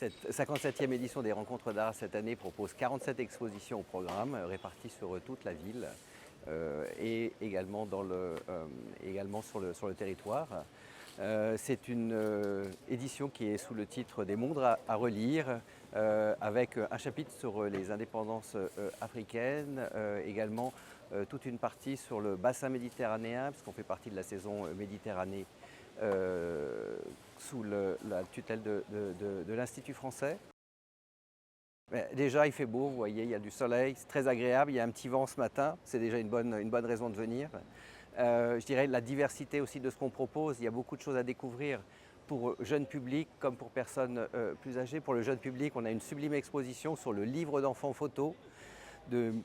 Cette 57e édition des Rencontres d'art cette année propose 47 expositions au programme réparties sur toute la ville et également, également sur le territoire. C'est une édition qui est sous le titre des mondes à relire avec un chapitre sur les indépendances africaines, également toute une partie sur le bassin méditerranéen puisqu'on fait partie de la saison Méditerranée sous la tutelle de l'Institut français. Déjà, il fait beau, vous voyez, il y a du soleil, c'est très agréable, il y a un petit vent ce matin, c'est déjà une bonne raison de venir. Je dirais la diversité aussi de ce qu'on propose, il y a beaucoup de choses à découvrir pour jeunes publics comme pour personnes plus âgées. Pour le jeune public, on a une sublime exposition sur le livre d'enfants photo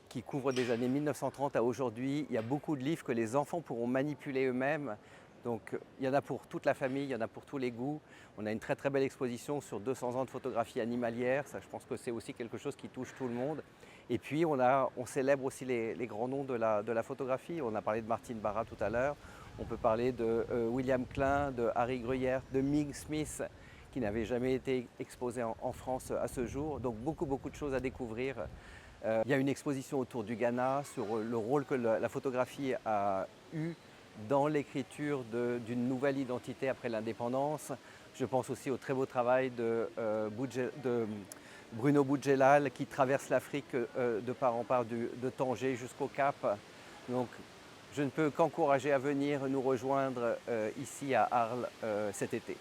qui couvre des années 1930 à aujourd'hui. Il y a beaucoup de livres que les enfants pourront manipuler eux-mêmes. Donc il y en a pour toute la famille, il y en a pour tous les goûts. On a une très belle exposition sur 200 ans de photographie animalière. Ça, je pense que c'est aussi quelque chose qui touche tout le monde. Et puis on célèbre aussi les grands noms de la photographie. On a parlé de Martine Barra tout à l'heure. On peut parler de William Klein, de Harry Gruyère, de Ming Smith, qui n'avait jamais été exposé en France à ce jour. Donc beaucoup de choses à découvrir. Il y a une exposition autour du Ghana sur le rôle que la photographie a eu dans l'écriture d'une nouvelle identité après l'indépendance. Je pense aussi au très beau travail de Bruno Boudjelal qui traverse l'Afrique de part en part de Tanger jusqu'au Cap. Donc je ne peux qu'encourager à venir nous rejoindre ici à Arles cet été.